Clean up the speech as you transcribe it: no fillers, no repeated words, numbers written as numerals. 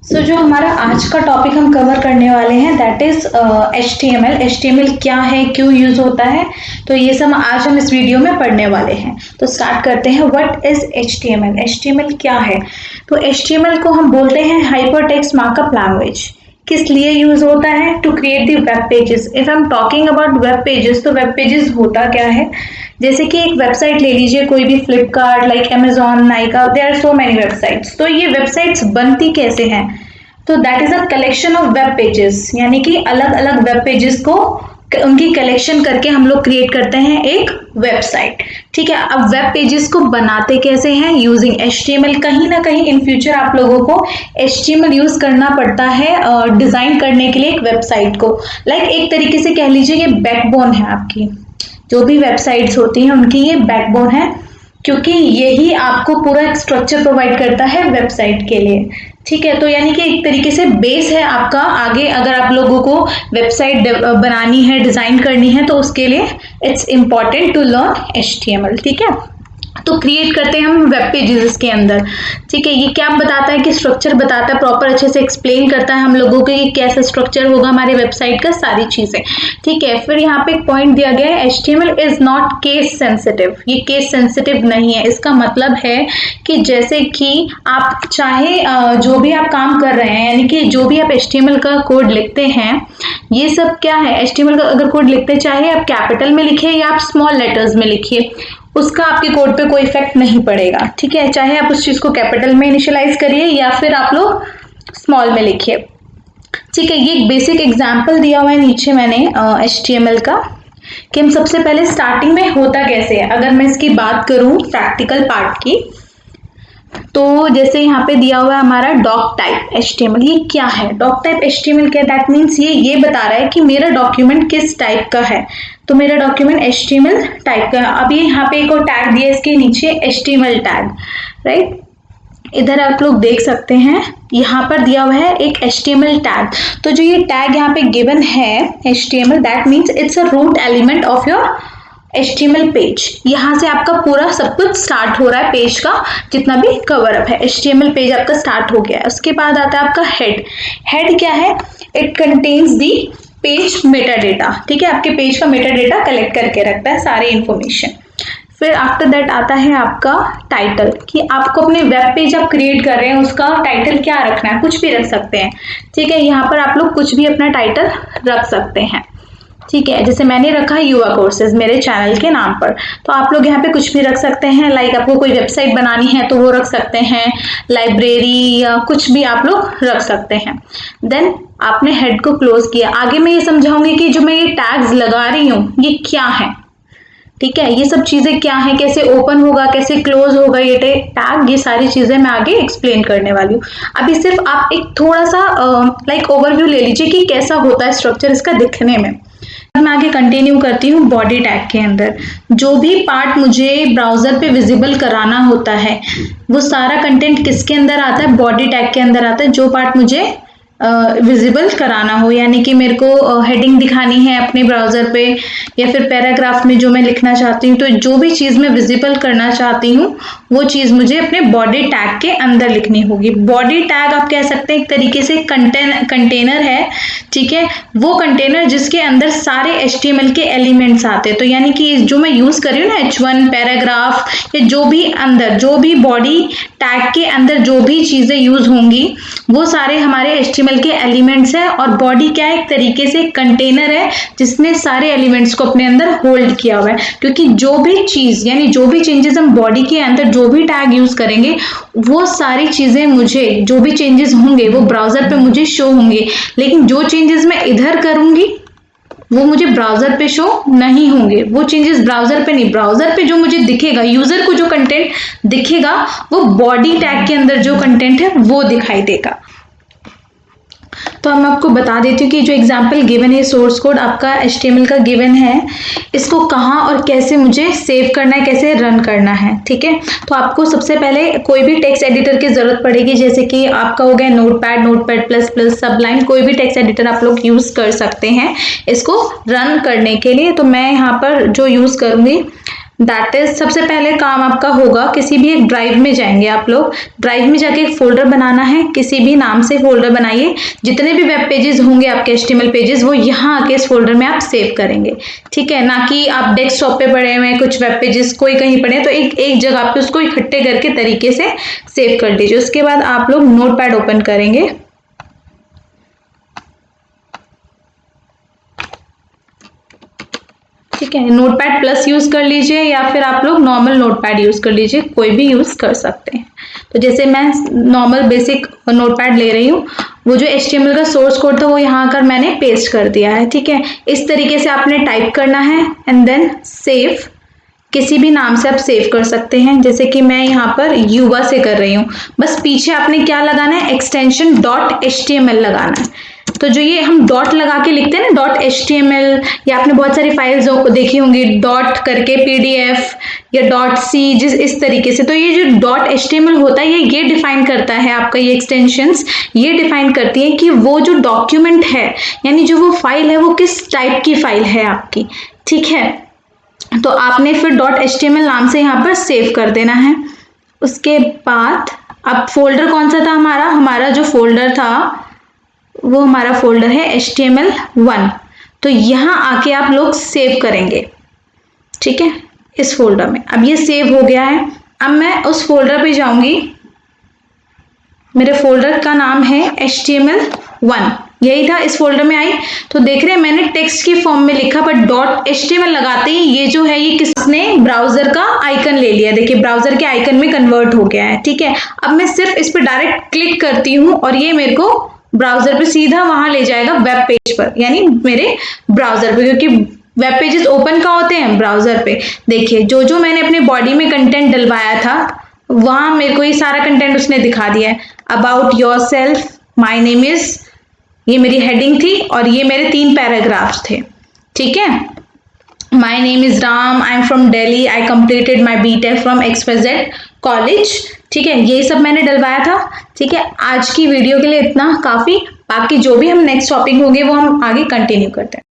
जो हमारा आज का टॉपिक हम कवर करने वाले हैं दैट इज HTML। HTML क्या है, क्यों यूज होता है, तो ये सब आज हम इस वीडियो में पढ़ने वाले हैं। तो स्टार्ट करते हैं। What is HTML? HTML क्या है? तो HTML को हम बोलते हैं हाइपरटेक्स्ट मार्कअप लैंग्वेज। किस लिए यूज होता है? To create the web pages. If I am talking about web pages, तो वेब पेजेस होता क्या है, जैसे कि एक वेबसाइट ले लीजिए, कोई भी Flipkart, like Amazon, Nykaa, there are so many websites. तो ये वेबसाइट्स बनती कैसे हैं? तो that is a collection of web pages, यानी कि अलग अलग वेब पेजेस को उनकी कलेक्शन करके हम लोग क्रिएट करते हैं एक वेबसाइट। ठीक है, अब वेब पेजेस को बनाते कैसे हैं? Using HTML। कहीं ना कहीं इन फ्यूचर आप लोगों को HTML यूज करना पड़ता है डिजाइन करने के लिए एक वेबसाइट को। लाइक एक तरीके से कह लीजिए ये बैकबोन है आपकी। जो भी वेबसाइट्स होती हैं उनकी ये बैकबोन है, क्योंकि यही आपको पूरा एक स्ट्रक्चर प्रोवाइड करता है वेबसाइट के लिए। ठीक है, तो यानी कि एक तरीके से बेस है आपका। आगे अगर आप लोगों को वेबसाइट बनानी है, डिजाइन करनी है, तो उसके लिए it's important to learn HTML। ठीक है, तो क्रिएट करते हैं हम वेब पेजेस इसके अंदर। ठीक है, ये क्या बताता है कि स्ट्रक्चर बताता है, प्रॉपर अच्छे से एक्सप्लेन करता है हम लोगों को कि कैसा स्ट्रक्चर होगा हमारे वेबसाइट का, सारी चीजें। ठीक है, फिर यहाँ पे एक पॉइंट दिया गया है, HTML is not case sensitive. ये केस सेंसिटिव नहीं है। इसका मतलब है कि जैसे कि आप चाहे जो भी आप काम कर रहे हैं, यानी कि जो भी आप HTML का कोड लिखते हैं, ये सब क्या है, HTML का अगर कोड लिखते चाहे आप कैपिटल में लिखिए या आप स्मॉल लेटर्स में लिखिए, उसका आपके कोड पे कोई इफेक्ट नहीं पड़ेगा। ठीक है, चाहे आप उस चीज को कैपिटल में इनिशियलाइज करिए या फिर आप लोग स्मॉल में लिखिए। ठीक है, ये एक बेसिक एग्जांपल दिया हुआ है नीचे मैंने HTML का, कि हम सबसे पहले स्टार्टिंग में होता कैसे है। अगर मैं इसकी बात करूं प्रैक्टिकल पार्ट की, तो जैसे यहाँ पे दिया हुआ है हमारा डॉक टाइप HTML। ये क्या है डॉक टाइप HTML? क्या दैट मीन्स ये बता रहा है कि मेरा डॉक्यूमेंट किस टाइप का है। तो मेरा डॉक्यूमेंट HTML टाइप का है। अब ये यहाँ पे एक और टैग दिया है इसके नीचे, HTML टैग, राइट। इधर आप लोग देख सकते हैं, यहाँ पर दिया हुआ है एक HTML टैग। तो जो ये टैग यहाँ पे गिवन है HTML, that means it's a root element of your HTML page. यहाँ से आपका पूरा सब कुछ स्टार्ट हो रहा है, पेज का जितना भी कवर अप है, HTML पेज आपका स्टार्ट हो गया है। उसके बाद आता है आपका हेड। हेड क्या है? It contains the page Meta data. ठीक है, आपके पेज का मेटा डेटा कलेक्ट करके रखता है सारी इंफॉर्मेशन। फिर आफ्टर दैट आता है आपका टाइटल, कि आपको अपने वेब पेज आप क्रिएट कर रहे हैं, उसका टाइटल क्या रखना है, कुछ भी रख सकते हैं। ठीक है, यहाँ पर आप लोग कुछ भी अपना टाइटल रख सकते हैं। ठीक है, जैसे मैंने रखा है युवा कोर्सेज मेरे चैनल के नाम पर, तो आप लोग यहाँ पे कुछ भी रख सकते हैं। लाइक आपको कोई वेबसाइट बनानी है तो वो रख सकते हैं, लाइब्रेरी या कुछ भी आप लोग रख सकते हैं। देन आपने हेड को क्लोज किया। आगे मैं ये समझाऊंगी कि जो मैं ये टैग्स लगा रही हूँ ये क्या है। ठीक है, ये सब चीजें क्या है, कैसे ओपन होगा, कैसे क्लोज होगा ये टैग, ये सारी चीजें मैं आगे एक्सप्लेन करने वाली हूँ। अभी सिर्फ आप एक थोड़ा सा लाइक ओवरव्यू ले लीजिए कि कैसा होता है स्ट्रक्चर इसका दिखने में। मैं आगे कंटिन्यू करती हूँ। बॉडी टैग के अंदर जो भी पार्ट मुझे ब्राउजर पे विजिबल कराना होता है, वो सारा कंटेंट किसके अंदर आता है? बॉडी टैग के अंदर आता है। जो पार्ट मुझे विजिबल कराना हो, यानी कि मेरे को हेडिंग दिखानी है अपने ब्राउजर पे, या फिर पैराग्राफ में जो मैं लिखना चाहती हूँ, तो जो भी चीज मैं विजिबल करना चाहती हूँ वो चीज मुझे अपने बॉडी टैग के अंदर लिखनी होगी। बॉडी टैग आप कह सकते हैं एक तरीके से कंटेनर है। ठीक है, वो कंटेनर जिसके अंदर सारे HTML के एलिमेंट्स आते हैं। तो यानी कि जो मैं यूज कर रही हूँ ना, H1 पैराग्राफ या जो भी अंदर, जो भी बॉडी टैग के अंदर जो भी चीजें यूज होंगी, वो सारे हमारे HTML के एलिमेंट्स है। और बॉडी क्या है? एक तरीके से कंटेनर है जिसने सारे एलिमेंट्स को अपने अंदर होल्ड किया हुआ है। क्योंकि जो भी चीज, यानी जो भी चेंजेस हम बॉडी के अंदर जो भी टैग यूज करेंगे, वो सारी चीजें मुझे, जो भी चेंजेस होंगे वो ब्राउजर पे मुझे शो होंगे। लेकिन जो चेंजेस मैं इधर करूंगी वो मुझे ब्राउजर पे शो नहीं होंगे। वो चेंजेस ब्राउजर पे नहीं, ब्राउजर पे जो मुझे दिखेगा, यूजर को जो कंटेंट दिखेगा, वो बॉडी टैग के अंदर जो कंटेंट है वो दिखाई देगा। तो हम आपको बता देती हूँ कि जो एग्जाम्पल गिवन है, सोर्स कोड आपका HTML का गिवन है, इसको कहाँ और कैसे मुझे सेव करना है, कैसे रन करना है। ठीक है, तो आपको सबसे पहले कोई भी टेक्स्ट एडिटर की जरूरत पड़ेगी, जैसे कि आपका हो गया नोटपैड प्लस, सबलाइन, कोई भी टेक्स्ट एडिटर आप लोग यूज कर सकते हैं इसको रन करने के लिए। तो मैं यहाँ पर जो यूज करूंगी दैट इज सबसे पहले काम आपका होगा, किसी भी एक ड्राइव में जाएंगे आप लोग, ड्राइव में जाके एक फोल्डर बनाना है, किसी भी नाम से फोल्डर बनाइए, जितने भी वेब पेजेस होंगे आपके HTML पेजेस वो यहाँ आके इस फोल्डर में आप सेव करेंगे, ठीक है, ना कि आप डेस्कटॉप पे पड़े हुए कुछ वेब पेजेस कोई कहीं पड़े, तो एक जगह पे उसको इकट्ठे करके तरीके से सेव कर लीजिए। उसके बाद आप लोग नोटपैड ओपन करेंगे, ठीक है, नोटपैड प्लस यूज कर लीजिए या फिर आप लोग नॉर्मल नोटपैड यूज कर लीजिए, कोई भी यूज कर सकते हैं। तो जैसे मैं नॉर्मल बेसिक नोटपैड ले रही हूँ, वो जो HTML का सोर्स कोड था वो यहाँ आकर मैंने पेस्ट कर दिया है, ठीक है। इस तरीके से आपने टाइप करना है एंड देन सेव, किसी भी नाम से आप सेव कर सकते हैं, जैसे कि मैं यहाँ पर युवा से कर रही हूँ। बस पीछे आपने क्या लगाना है, एक्सटेंशन .html लगाना है। तो जो ये हम डॉट लगा के लिखते हैं ना .html, या आपने बहुत सारी फाइल्स देखी होंगी डॉट करके PDF या .c, जिस इस तरीके से, तो ये जो .html होता है ये डिफाइन करता है आपका, ये एक्सटेंशंस ये डिफाइन करती है कि वो जो डॉक्यूमेंट है यानी जो वो फाइल है वो किस टाइप की फाइल है आपकी, ठीक है। तो आपने फिर .html नाम से यहाँ पर सेव कर देना है। उसके बाद अब फोल्डर कौन सा था हमारा जो फोल्डर था वो हमारा फोल्डर है HTML1, तो यहाँ आके आप लोग सेव करेंगे, ठीक है, इस फोल्डर में। अब ये सेव हो गया है, अब मैं उस फोल्डर पे जाऊंगी, मेरे फोल्डर का नाम है HTML1, यही था, इस फोल्डर में आई तो देख रहे हैं मैंने टेक्स्ट की फॉर्म में लिखा, बट .html लगाते ही ये जो है ये किसने ब्राउजर का आइकन ले लिया, देखिए ब्राउजर के आइकन में कन्वर्ट हो गया है, ठीक है। अब मैं सिर्फ इस पर डायरेक्ट क्लिक करती हूँ और ये मेरे को ब्राउजर पे सीधा वहां ले जाएगा वेब पेज पर, यानी मेरे ब्राउजर पे, क्योंकि वेब पेजेस ओपन कहाँ होते हैं, ब्राउजर पे। देखिए जो मैंने अपने बॉडी में कंटेंट डलवाया था वहां मेरे को ये सारा कंटेंट उसने दिखा दिया है। About yourself, my name is, ये मेरी हेडिंग थी और ये मेरे 3 पैराग्राफ्स थे, ठीक है। My name is Ram, I am from Delhi, I completed my BTech from XYZ college, ठीक है, ये सब मैंने डलवाया था, ठीक है। आज की वीडियो के लिए इतना काफी, बाकी जो भी हम नेक्स्ट टॉपिक होंगे वो हम आगे कंटिन्यू करते हैं।